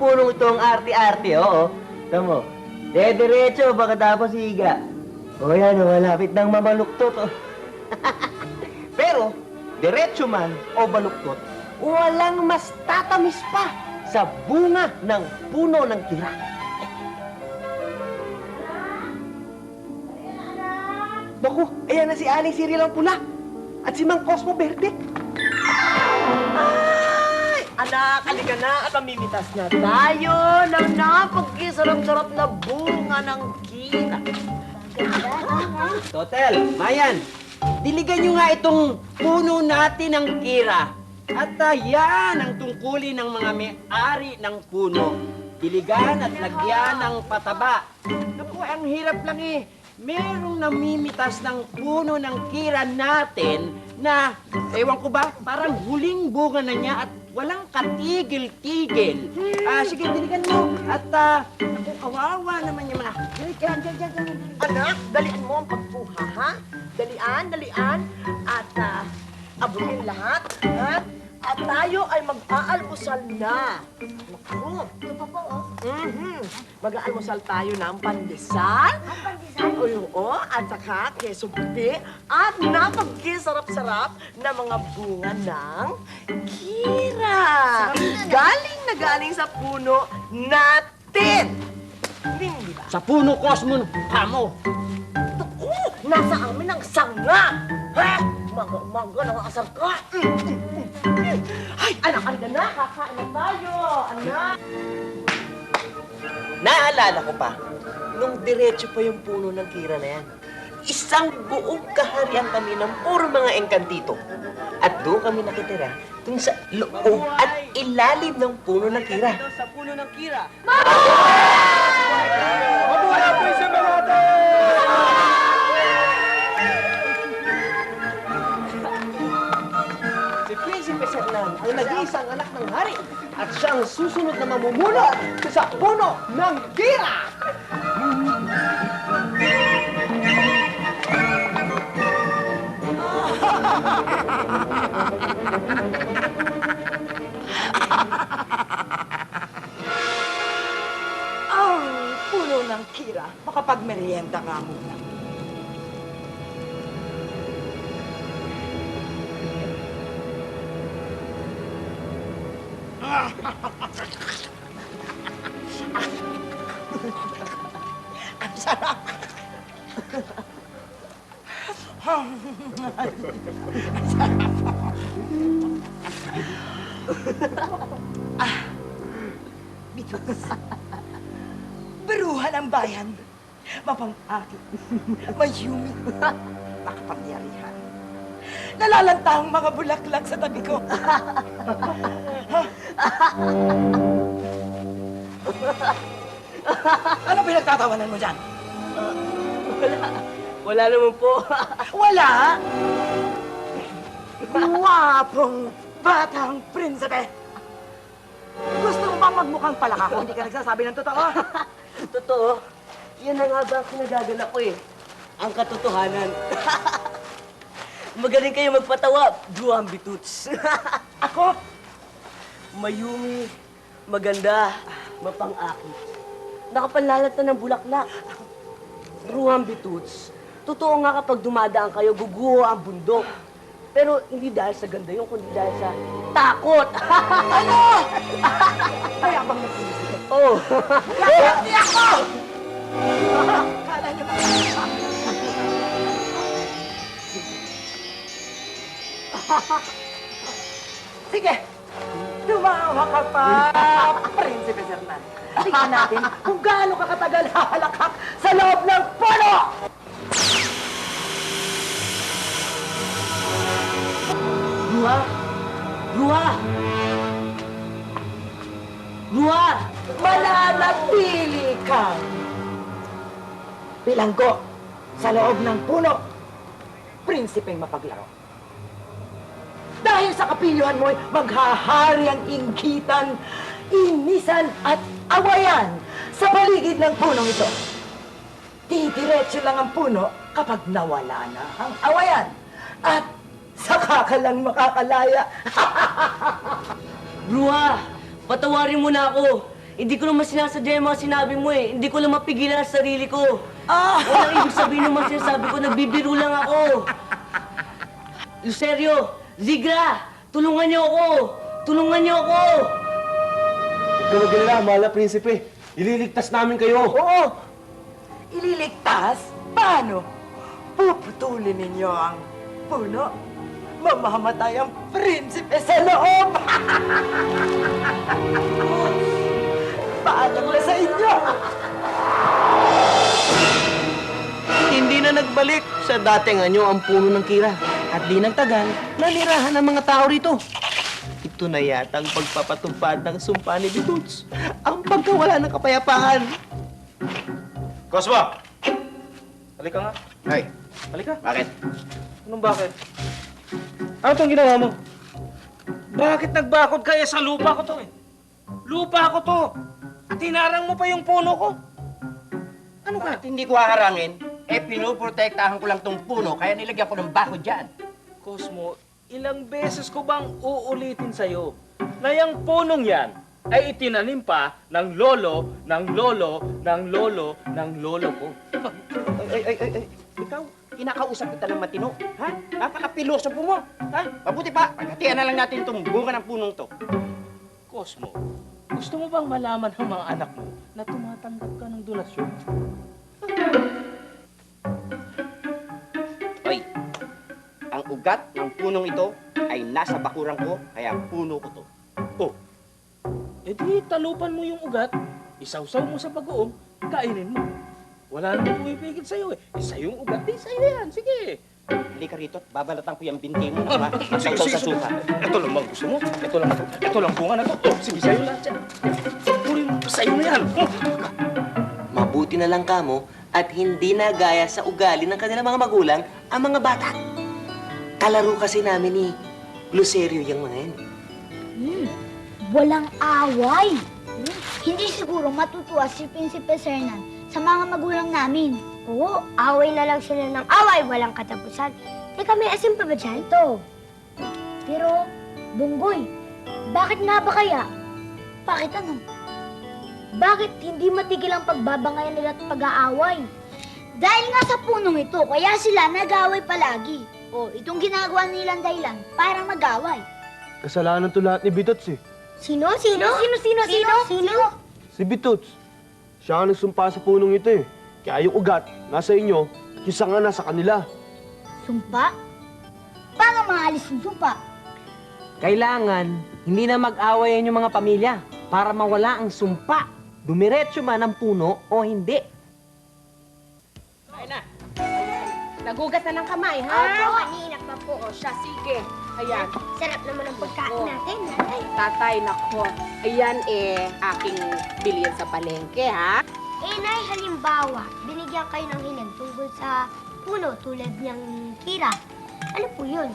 punong ito ang arte-arte, oo. Tama mo, diretso pagkatapos higa. O yan, malapit nang mamaluktot. Oh. Pero, diretso man o baluktot, walang mas tatamis pa sa bunga ng puno ng kira. Naku, ayan na si Aling Cyril ang pula. At si Mang Cosmo Verde. Ay! Anak, halika na at mamimitas na tayo ng napagkisarap-sarap na bunga ng kira. Totel, Mayan, diligan nyo nga itong puno natin ng kira. At yan ang tungkulin ng mga may-ari ng puno. Diligan at lagyan ng pataba. Naku, ang hirap lang eh. Merong namimitas ng puno ng kira natin na, ewan ko ba, parang huling bunga na niya at walang katigil-tigil. Sige, diligan mo. At, naku, kawawa naman yung mga... Diligan, dyan. Anak, dalian mo ang pagpuha, ha? Dalian. At, abutin lahat, ha? At tayo ay mag-aalmusal na. Naku. Ito pa po, oh. Mag-aalmusal tayo ng pandesal. Ang pandesal? Oo, at saka keso puti at napagkisarap-sarap na mga bunga ng kira. Galing na galing sa puno natin. Hindi ba? Sa puno, Cosmo, kamo. Naku, nasa amin ang sanga. Ha? Umaga na asar ka. Ay, anak, halika na. Kakain na tayo. Anak. Naalala ko pa, nung diretso pa yung puno ng kira na yan, isang buong kaharian kami ng puro mga engkantito. At doon kami nakitira, dun sa loob at ilalim ng puno ng kira. Sa puno ng kira. Mabuhay po yung sabalate! Si Prinsipe Sernan ang nag-iisang anak ng hari at siyang susunod na mamumuno sa puno ng kira! Ang puno ng kira. Makapagmerienda nga muna. Ang sarap. Bitus. Beruhan ang bayan. Mapang-akit. Mayumi. Makapangyarihan. Nalalantang mga bulaklak sa tabi ko. Ano pinagtatawanan mo dyan? Wala naman po. Wala? Guwapong batang prinsipe. Gusto mo bang magmukhang palaka kung hindi ka nagsasabi ng totoo? Totoo, yan na nga ba ang kinagagala ko eh. Ang katotohanan. Magaling kayo magpatawa, Duang Bituts. Ako? Mayumi, maganda, mapang-aki. Nakapanlalat na ng bulaklak. Ruang Bituts, totoo nga kapag dumadaan kayo, guguho ang bundok. Pero hindi dahil sa ganda yun, kundi dahil sa takot. Ano? Kaya bang nagsinisip? Oh. Kaya hindi ako! Kala niyo ba? Sige, tumawa ka pa, Prinsipe Sernan. Tingnan natin kung gaano ka katagal hahalakak sa loob ng puno! Ruha! Ruha! Ruha! Mananatili kang bilanggo sa loob ng puno, prinsipeng mapaglaro. Dahil sa kapilyuhan mo'y maghahari ang inggitan, inisan at awayan sa paligid ng punong ito. Didiretso lang ang puno kapag nawala na ang awayan. At saka ka lang makakalaya. Ruha! Patawarin mo na ako. Hindi ko naman sinasadya yung mga sinabi mo eh. Hindi ko lang mapigilan ang sarili ko. Ah! Walang ibig sabihin naman sinasabi ko, nagbibiro lang ako. Lucerio, Zigra, tulungan niyo ako! Tulungan niyo ako! Huwag ka magalala, mahal na prinsipe. Ililigtas namin kayo. Oo! Ililigtas? Paano? Puputulin ninyo ang puno. Mamamatay ang prinsipe sa loob! Paalam na sa inyo! Hindi na nagbalik sa dating anyo ang puno ng kira. At di nagtagal, nanirahan ng mga tao rito. Ito na yata ang pagpapatupad ng sumpa ni Bituts. Ang pagkawala ng kapayapaan. Cosmo! Halika nga. Ay, Halika. bakit? Anong bakit? Ano itong ginawa mo? Bakit nagbakod ka sa lupa ko to eh? Lupa ko to! At hinarang mo pa yung puno ko! Ano ka? Hindi ko haharangin. Pinuprotektahan ko lang tong puno, kaya nilagyan ko ng bakod dyan. Cosmo, ilang beses ko bang uulitin sa'yo na yung punong yan ay itinanim pa ng lolo, ng lolo, ng lolo, ng lolo ko. Ay. Ikaw, kinakausap kita ng matino. Ha? Napaka-pilosopo mo. Ha? Mabuti pa, paghatian na lang natin itong bunga ng punong to. Cosmo, gusto mo bang malaman ng mga anak mo na tumatanggap ka ng donasyon? Hoy, ang ugat ng punong ito ay nasa bakuran ko, kaya puno ko to. Oh, edi talupan mo yung ugat, isawsaw mo sa bagoong, kainin mo. Wala namang pumipigil sa'yo eh. Sa'yo yung ugat, di sa'yo yan. Sige. Halika rito, at babalatan ko yung binti mo. Ha? Sasaw sa suka. Ito lang bang gusto mo? Ito lang bunga na to. Oh, sige, sa'yo lahat yan. Puri mo, sa'yo na yan. Oh. Mabuti na lang kamo at hindi na gaya sa ugali ng kanilang mga magulang ang mga bata. Kalaro kasi namin ni Lucerio yung mga yan. Walang away. Hindi siguro matutuwa si Prinsipe Sernan sa mga magulang namin. Oo, away na lang sila ng away, walang katapusan. Teka, may asim pa ba dyan? Ito. Pero, Bunggoy, bakit nga ba kaya? Bakit ano? Bakit hindi matigil ang pagbabangayan nila at pag-aaway? Dahil nga sa punong ito, kaya sila nag-aaway palagi. O, itong ginagawa nilang dahilan para mag-aaway. Kasalanan to lahat ni Bituts eh. Sino? Sino? Si Bituts. Siya ang nagsumpa sa punong ito eh. Kaya yung ugat, nasa inyo, at yung sanga nasa kanila. Sumpa? Paano maalis yung sumpa? Kailangan, hindi na mag-awayan yung mga pamilya para mawala ang sumpa. Dumiretso man ang puno o hindi. Nagugas na ng kamay, ha? Opo, kanina pa po. O siya, sige. Ayan. Sarap naman ang pagkain natin. Ay, Tatay, nako. Ayan aking bilhin sa palengke, ha? Nay, halimbawa, binigyan kayo ng hiling tungkol sa puno tulad niyang kira. Ano po yun?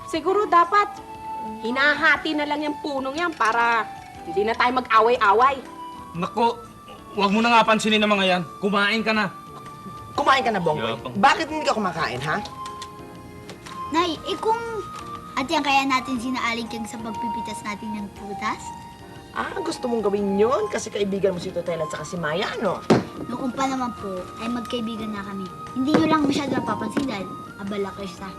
Siguro dapat hinahati na lang yung punong yan para hindi na tayo mag-away-away. Naku, wag mo na nga pansinin ng mga yan. Kumain ka na. Kumain ka na, Bongboy. Yabang. Bakit hindi ka kumakain, ha? Nay, kung atiyan kaya natin sinaaling kang sa pagpipitas natin ng prutas? Gusto mong gawin yun kasi kaibigan mo si Totel at saka si Maya, no? Noong pa naman po, ay magkaibigan na kami. Hindi nyo lang masyado napapansin dahil abala kayo sa...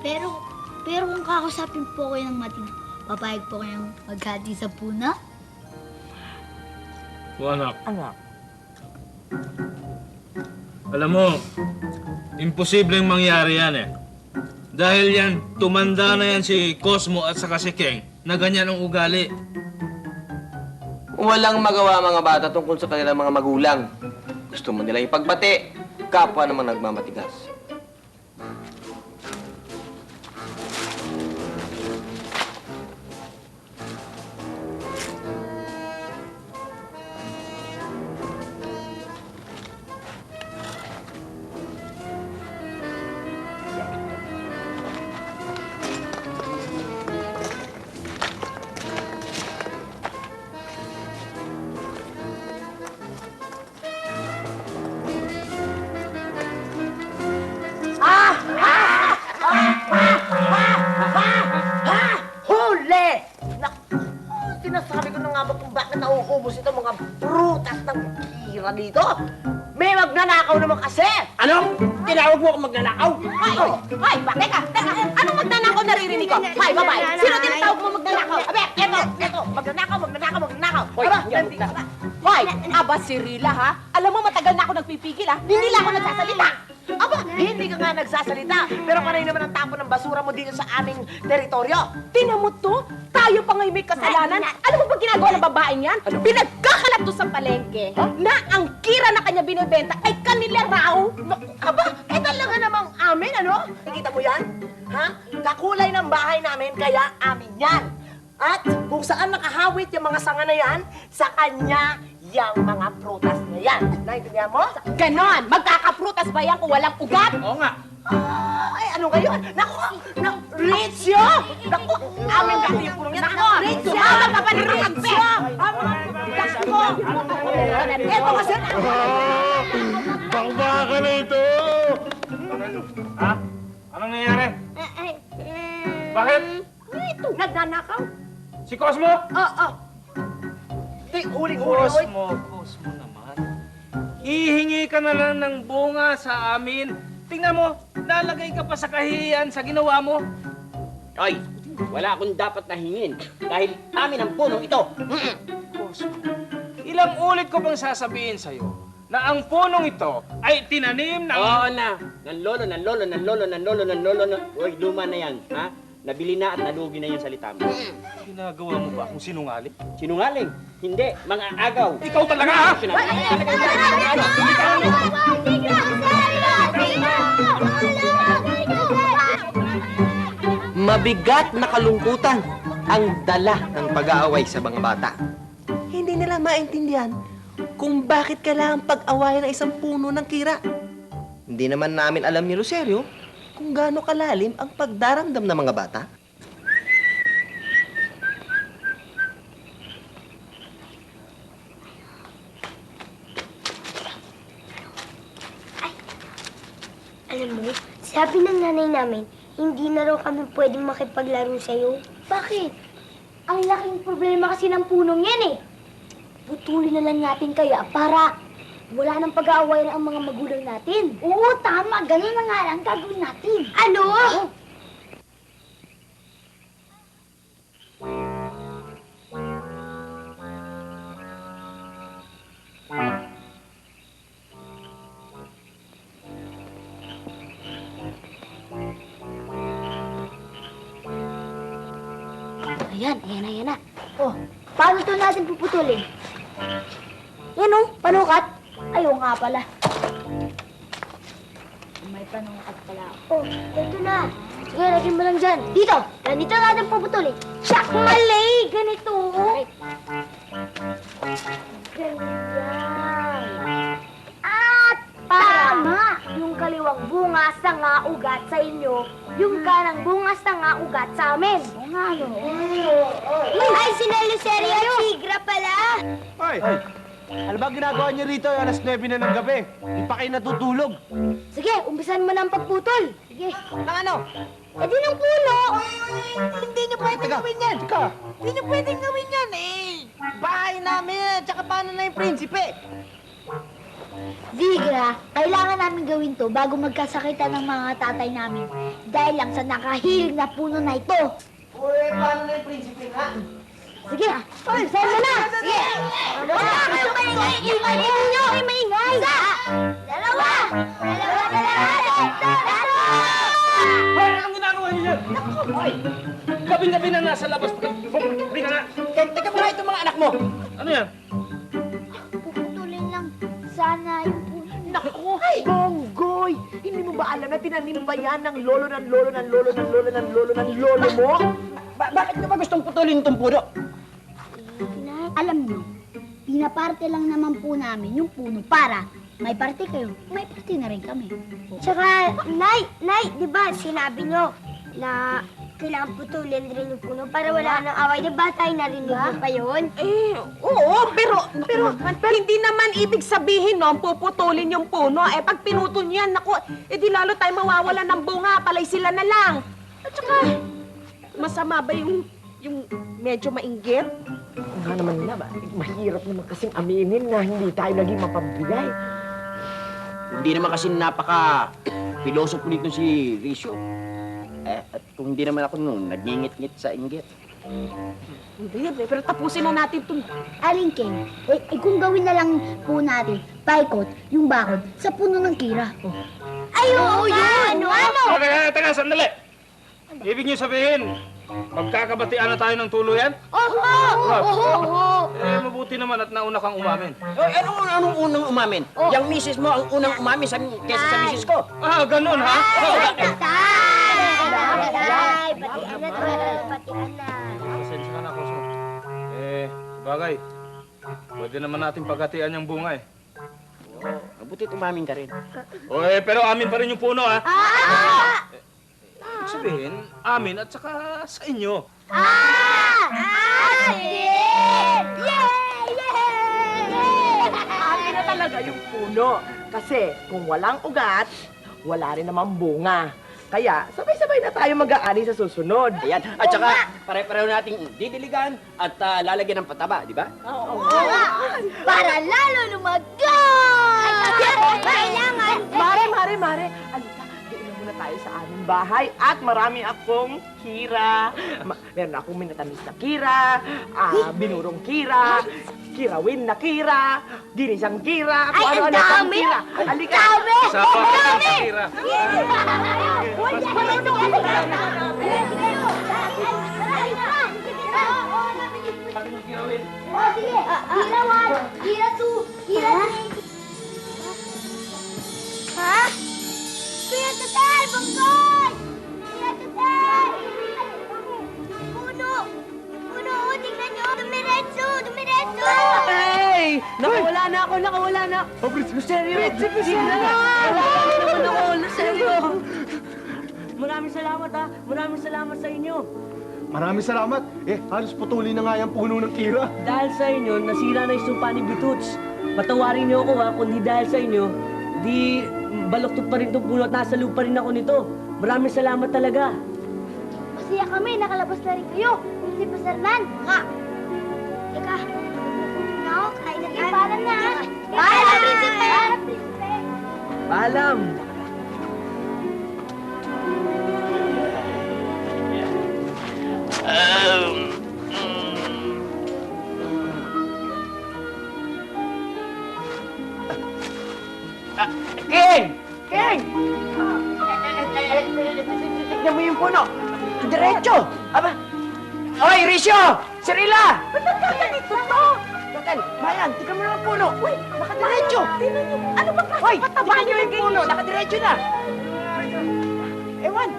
Pero kung kakusapin po kayo ng matino, papayag po kayong maghati sa puna? Anak, Anak. alam mo, imposibleng mangyari yan eh. Dahil yan, tumanda na yan si Cosmo at saka si Keng na ganyan ang ugali. Walang magawa mga bata tungkol sa kanilang mga magulang. Gusto mo nilang ipagbati, kapwa namang nagmamatigas. mauubos itong mga prutas ng kira dito. May magnanakaw naman kasi. Ano? Tinawag mo akong magnanakaw? Ay, teka. Anong magnanakaw naririnig ko? Ay, babae. Sino tinatawag mo magnanakaw? Abe, eto. Magnanakaw. Hoy, Aba, yan, nandito ka. Hoy, aba si Rila, ha? Alam mo, matagal na ako nagpipigil, ha? Hindi lang ako nagsasalita. Aba, hindi ka nga nagsasalita. Pero kanay naman ang tapo ng basura mo dito sa aming teritoryo. Tingnan mo to, tayo pa ngayon may kasalanan. Alam mo ba ginagawa ng babaeng yan? Pinagkakalat to sa palengke na ang kira na kanya binibenta ay kanila raw. Aba, talaga namang amin, ano? Nakita mo yan? Ha? Kakulay ng bahay namin, kaya amin yan. At kung saan nakahawit yung mga sanga na yan, sa kanya yung mga prutas na yan. Naintindihan mo? Ganon! Magkakaprutas ba yan kung walang ugat? Oo nga. Ay, ano ngayon? Naku! Rizio! Naku! Amin dati yung pulong yan. Naku! Rizio! Mama ka pa ni Rizio! Naku! Eto kasi... Baka na ito! Ha? Anong nangyayari? Bakit? Ito, nagnanakaw. Si Cosmo? Oo. Huling-huli. Cosmo naman. Hihingi ka na lang ng bunga sa amin. Tingnan mo, nalagay ka pa sa kahihiyan sa ginawa mo. Hoy, wala akong dapat nahingin dahil amin ang punong ito. Cosmo, ilang ulit ko bang sasabihin sa'yo na ang punong ito ay tinanim ng... Oo na. Ng lolo. Hoy, luma na yan, ha? Nabili na at nalugi na yung salita mo. Ginagawa mo ba akong sinungaling? Sinungaling? Hindi, mga agaw. Ikaw talaga, ha? Mabigat na kalungkutan ang dala ng pag-aaway sa mga bata. Hindi nila maintindihan kung bakit kailangan pag-awayan ng isang puno ng kira. Hindi naman namin alam ni Rosario kung gaano kalalim ang pagdaramdam ng mga bata. Alam mo, sabi ng nanay namin, hindi na raw kami pwedeng makipaglaro sa'yo. Bakit? Ang laking problema kasi ng punong yan eh. Putulin na lang natin kaya para wala nang pag-aaway ang mga magulang natin. Oo, tama. Ganun na nga lang gagawin natin. Ano? Ayan na. Oh, paano to natin puputulin? Yan oh, panukat. Ayaw nga pala. May panukat pala. Oh, ito na. Sige, lagyan mo lang dyan. Dito, ganito natin puputulin. Siyak, mali! Ganito. Ganyan. At tama! Yung kaliwang bunga, sanga, ugat sa inyo. Yung kanang bunga, sanga, ugat sa amin. Oo nga, no? Ay, sina Luceria at Tigra pala. Hoy! Ano ba ginagawa niyo rito? Alas 9 na ng gabi. Di pa kayo natutulog. Sige, umpisan mo na ang pagputol. Sige. Nang ano? Eh di ng puno. Hindi niyo pwedeng gawin yan. Teka. Hindi niyo pwedeng gawin yan eh. Bahay namin. Tsaka paano na yung prinsipe? Vigra, kailangan namin gawin to bago magkasakitan ng mga tatay namin. Dahil lang sa nakahilig na puno na ito. Uy, paano na yung prinsipe nga? Sige, umpisan mo na. Sige. Wala, kayo maingay. Ingay ninyo. Ay, maingay. Isa. Dalawa. Hoy, anong ginagawa niyo yan? Hoy! Gabi-gabi na nasa labas. Bumili ka na. Teka mo nga itong mga anak mo. Ano yan? Puputulin lang sana yung puno. Naku! Bonggoy! Hindi mo ba alam na tinanim ba yan ng lolo ng lolo ng lolo ng lolo ng lolo ng lolo mo? Bakit nyo ba gustong putulin itong puno? Alam niyo, pinaparte lang naman po namin yung puno para may parte kayo, may parte na rin kami. Tsaka, Nay, di ba sinabi nyo na kailangan putulin rin yung puno para wala nang away. Di ba tayo narinig mo pa yun? Eh, oo, pero hindi naman ibig sabihin, no, puputulin yung puno. Eh, pag pinutol niyan, naku, eh di lalo tayo mawawalan ng bunga, palay sila na lang. At saka, masama ba yung medyo mainggit? nga naman nila, mahirap naman kasing aminin na hindi tayo naging mapabigay. Hindi naman kasi napaka-pilosopo nito si Risyo. At kung hindi naman ako nung nagingit-ngit sa inggit. Hindi, pero tapusin na natin itong... Aling King, kung gawin na lang po natin, paikot, yung bakod, sa puno ng kira. Ay, oo, yun! Ano? Teka, sandali! Ibig niyo sabihin, magkakabatian na tayo ng tuluyan? Mabuti naman at nauna kang umamin. Anong unang umamin? Yang misis mo ang unang umamin kesa sa misis ko. Ganun ha? Ay, batian na to, batian na. Pasensya ka na, Koso. Bagay. Pwede naman natin paghatian yung bunga eh. Mabuti umamin ka rin. Pero amin pa rin yung puno ha? Ibig sabihin, amin at saka sa inyo. Akin na talaga yung puno. Kasi kung walang ugat, wala rin namang bunga. Kaya sabay-sabay na tayo mag-aani sa susunod. Ayan. At saka, pare-pareho nating didiligan at lalagyan ng pataba, di ba? Para lalo lumagang! Kailangan! Mare. Alika, doon na muna tayo sa aming bahay at marami akong kira. Meron akong minatamis na kira, binurong kira, kirawin na kira, ginisang kira, kung Ay, ang ano-ano pang dami! kira. Ang Alika! dami! Sa pagkakatira. Sige, Kira 1, Kira 2, Kira 3. Ha? Kuya Total, Banggoy! Kuya Total! Puno! Puno, tingnan nyo! Dumiretso! Hey! Nakawala na ako! Lucerio! Lucerio! Maraming salamat sa inyo. Maraming salamat. Halos putuli na nga yung puno ng kira. Dahil sa inyo, nasira na yung sumpa ni Bituts. Patawarin niyo ako ha, kung di dahil sa inyo, di baloktot pa rin itong puno at nasa loob pa rin ako nito. Maraming salamat talaga. Masaya kami, nakalabas na rin kayo. Prinsipe Sernan. Nga. Teka. No, kain na tayo. Paalam na. Paalam, Prinsipe. Paalam! King! Tignan mo yung puno. Diretso! Aba! Hoy, Risyo! Sirila! Ba't nagkaganito to? Total, Mayan, tignan mo naman puno. Uy, nakadiretso! Ano ba klase pataba niyo yung puno? Nakadiretso na! Ewan,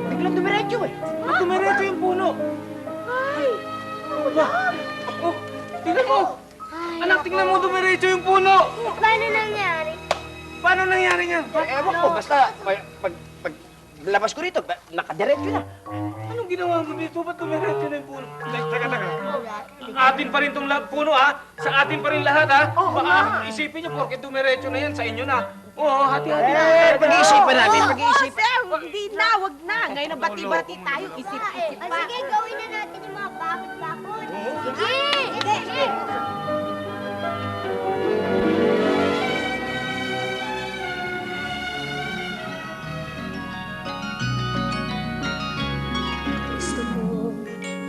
biglang dumiretso eh. Dumiretso yung puno. Tingnan mo! Anak, tingnan mo, dumiretso yung puno! Paano nangyari? Paano nangyari yan? Ewan ko, basta pag labas ko rito, nakadiretso na. Anong ginawa mo dito? Ba't dumiretso na yung puno? Teka. Atin pa rin tong puno ha? Sa atin pa rin lahat ha? Baka isipin niyo, porke dumiretso na yan, sa inyo na. Oo, hati-hati na. Pag-iisipan namin, pag-iisipan. Hindi na, wag na. Ngayon na bati-bati tayo, isip-isip pa. Sige, gawin na natin yung mga bakod-bakod. Sige! Gusto kong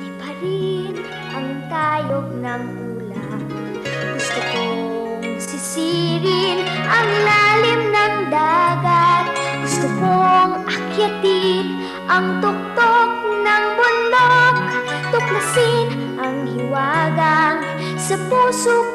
iparin ang tayog ng ulan. Gusto kong sisirin ang lalim ng dagat. Gusto kong akyatin ang tuktok ng bundok. Tuklasin ang hiwagang sa puso